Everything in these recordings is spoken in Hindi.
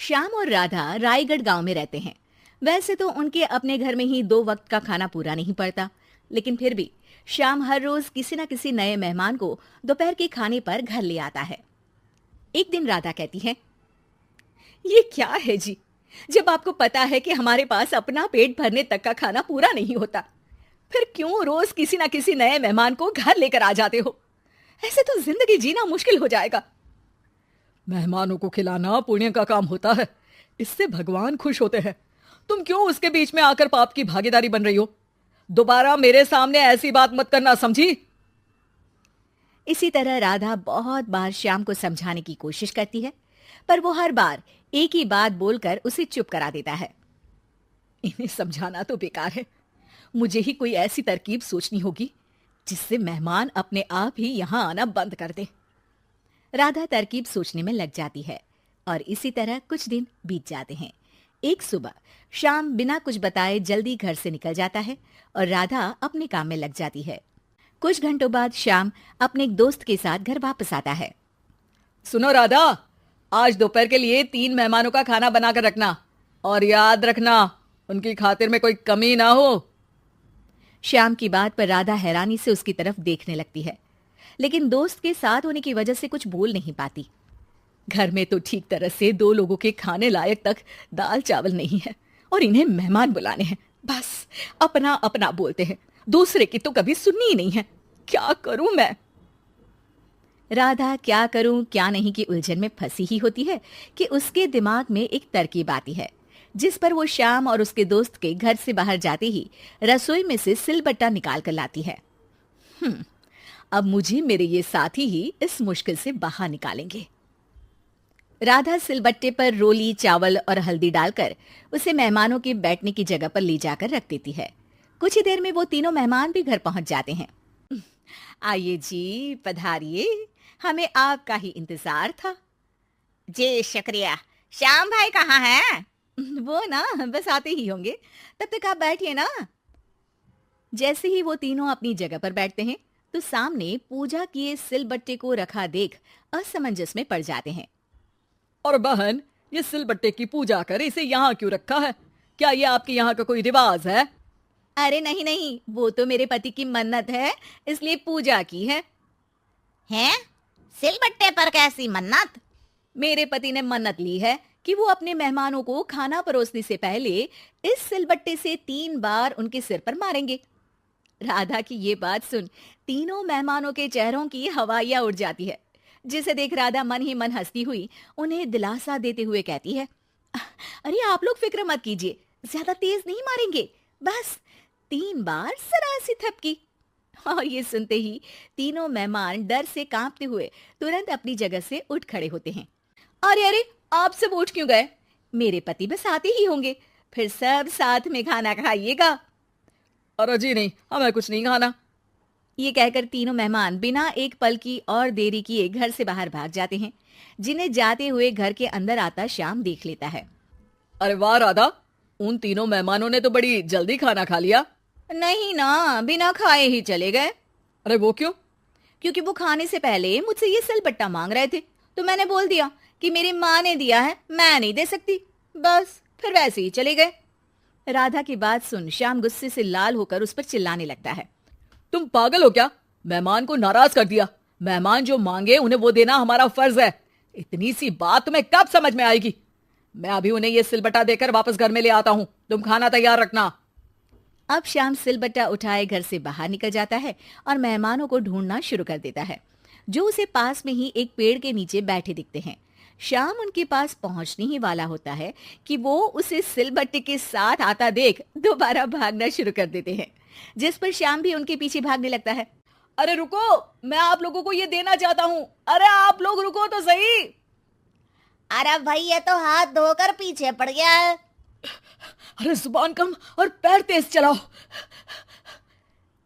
श्याम और राधा रायगढ़ गांव में रहते हैं। वैसे तो उनके अपने घर में ही 2 वक्त का खाना पूरा नहीं पड़ता, लेकिन फिर भी श्याम हर रोज किसी न किसी नए मेहमान को दोपहर के खाने पर घर ले आता है। एक दिन राधा कहती है, ये क्या है जी, जब आपको पता है कि हमारे पास अपना पेट भरने तक का खाना पूरा नहीं होता, फिर क्यों रोज किसी न किसी नए मेहमान को घर लेकर आ जाते हो? ऐसे तो जिंदगी जीना मुश्किल हो जाएगा। मेहमानों को खिलाना पुण्य का काम होता है, इससे भगवान खुश होते हैं। तुम क्यों उसके बीच में आकर पाप की भागीदारी बन रही हो? दोबारा मेरे सामने ऐसी बात मत करना, समझी? इसी तरह राधा बहुत बार श्याम को समझाने की कोशिश करती है, पर वो हर बार एक ही बात बोलकर उसे चुप करा देता है। इन्हें समझाना तो बेकार है, मुझे ही कोई ऐसी तरकीब सोचनी होगी जिससे मेहमान अपने आप ही यहां आना बंद कर दे। राधा तरकीब सोचने में लग जाती है और इसी तरह कुछ दिन बीत जाते हैं। एक सुबह श्याम बिना कुछ बताए जल्दी घर से निकल जाता है और राधा अपने काम में लग जाती है। कुछ घंटों बाद श्याम अपने एक दोस्त के साथ घर वापस आता है। सुनो राधा, आज दोपहर के लिए 3 मेहमानों का खाना बनाकर रखना, और याद रखना उनकी खातिर में कोई कमी ना हो। श्याम की बात पर राधा हैरानी से उसकी तरफ देखने लगती है, लेकिन दोस्त के साथ होने की वजह से कुछ बोल नहीं पाती। घर में तो ठीक तरह से 2 लोगों के खाने लायक तक दाल चावल नहीं है और इन्हें मेहमान बुलाने हैं। बस अपना अपना बोलते हैं, दूसरे की तो कभी सुननी ही नहीं है। क्या करूं मैं? राधा क्या करूं क्या नहीं की उलझन में फंसी ही होती है कि उसके दिमाग में एक तरकीब आती है, जिस पर वो श्याम और उसके दोस्त के घर से बाहर जाते ही रसोई में से सिलबट्टा निकाल कर लाती है। अब मुझे मेरे ये साथी ही इस मुश्किल से बाहर निकालेंगे। राधा सिलबट्टे पर रोली, चावल और हल्दी डालकर उसे मेहमानों के बैठने की जगह पर ले जाकर रख देती है। कुछ ही देर में वो तीनों मेहमान भी घर पहुंच जाते हैं। आइए जी, पधारिए, हमें आपका ही इंतजार था। जी शुक्रिया। श्याम भाई कहाँ हैं? वो ना बस आते ही होंगे, तब तक आप बैठिए ना। जैसे ही वो तीनों अपनी जगह पर बैठते हैं तो सामने पूजा किए सिलबट्टे को रखा देख असमंजस में पड़ जाते हैं। और बहन, ये सिलबट्टे की पूजा कर इसे यहाँ क्यों रखा है? क्या ये आपके यहाँ का कोई रिवाज है? अरे नहीं नहीं, वो तो मेरे पति की मन्नत है, इसलिए पूजा की है। हैं? सिलबट्टे पर कैसी मन्नत? मेरे पति ने मन्नत ली है कि वो अपने मेहमानों को खाना परोसने से पहले इस सिलबट्टे से 3 बार उनके सिर पर मारेंगे। राधा की ये बात सुन तीनों मेहमानों के चेहरों की हवाइयां उड़ जाती है, जिसे देख राधा मन ही मन हंसती हुई उन्हें दिलासा देते हुए कहती है, अरे आप लोग फिक्र मत कीजिए, ज्यादा तेज नहीं मारेंगे, बस 3 बार जरा सी थपकी। और ये सुनते ही तीनों मेहमान डर से कांपते हुए तुरंत अपनी जगह से उठ खड़े होते हैं। अरे अरे, आप सब उठ क्यों गए? मेरे पति बस आते ही होंगे, फिर सब साथ में खाना खाइएगा। अरे जी नहीं, हमें कुछ नहीं खाना। ये कहकर तीनों मेहमान बिना एक पल की और देरी किए घर से बाहर भाग जाते हैं, जिन्हें जाते हुए घर के अंदर आता श्याम देख लेता है। अरे वाह राधा, उन तीनों मेहमानों ने तो बड़ी जल्दी खाना खा लिया। नहीं ना, बिना खाए ही चले गए। अरे वो क्यों? क्योंकि वो खाने से पहले मुझसे ये सिलबट्टा मांग रहे थे, तो मैंने बोल दिया कि मेरी माँ ने दिया है, मैं नहीं दे सकती, बस फिर वैसे ही चले गए। राधा की बात सुन श्याम गुस्से से लाल होकर उस पर चिल्लाने लगता है। तुम पागल हो क्या? मेहमान को नाराज कर दिया। मेहमान जो मांगे उन्हें वो देना हमारा फर्ज है। इतनी सी बात तुम्हें कब समझ में आएगी? मैं अभी उन्हें ये सिलबट्टा देकर वापस घर में ले आता हूँ, तुम खाना तैयार रखना। अब श्याम सिलबट्टा उठाए घर से बाहर निकल जाता है और मेहमानों को ढूंढना शुरू कर देता है, जो उसे पास में ही एक पेड़ के नीचे बैठे दिखते हैं। श्याम उनके पास पहुंचने ही वाला होता है कि वो उसे सिलबट्टे के साथ आता देख दोबारा भागना शुरू कर देते हैं, जिस पर श्याम भी उनके पीछे भागने लगता है। अरे रुको, मैं आप लोगों को ये देना चाहता हूँ। अरे आप लोग रुको तो सही। अरे भाई, ये तो हाथ धोकर पीछे पड़ गया है। अरे जुबान कम और पैर तेज चलाओ।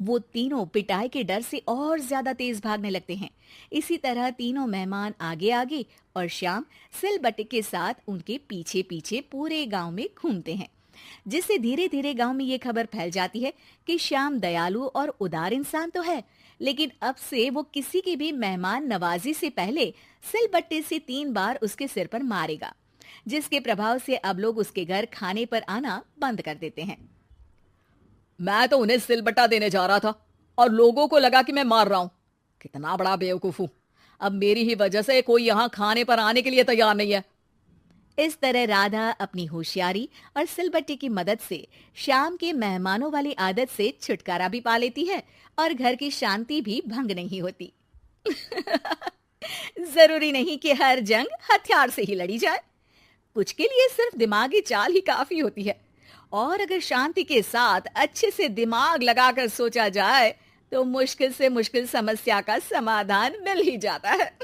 वो तीनों पिटाई के डर से और ज्यादा तेज भागने लगते हैं। इसी तरह तीनों मेहमान आगे आगे और श्याम सिलबट्टे के साथ उनके पीछे पीछे पूरे गांव में घूमते हैं, जिससे धीरे धीरे गांव में ये खबर फैल जाती है कि श्याम दयालु और उदार इंसान तो है, लेकिन अब से वो किसी की भी मेहमान नवाजी से पहले सिलबट्टे से 3 बार उसके सिर पर मारेगा। जिसके प्रभाव से अब लोग उसके घर खाने पर आना बंद कर देते हैं। मैं तो उन्हें सिलबट्टा देने जा रहा था और लोगों को लगा कि मैं मार रहा हूं। कितना बड़ा बेवकूफ हूं। अब मेरी ही वजह से कोई यहां खाने पर आने के लिए तैयार नहीं है। इस तरह राधा अपनी होशियारी और सिलबट्टे की मदद से शाम के मेहमानों वाली आदत से छुटकारा भी पा लेती है और घर की शांति भी भंग नहीं होती। जरूरी नहीं कि हर जंग हथियार से ही लड़ी जाए। कुछ के लिए सिर्फ दिमागी चाल ही काफी होती है, और अगर शांति के साथ अच्छे से दिमाग लगाकर सोचा जाए तो मुश्किल से मुश्किल समस्या का समाधान मिल ही जाता है।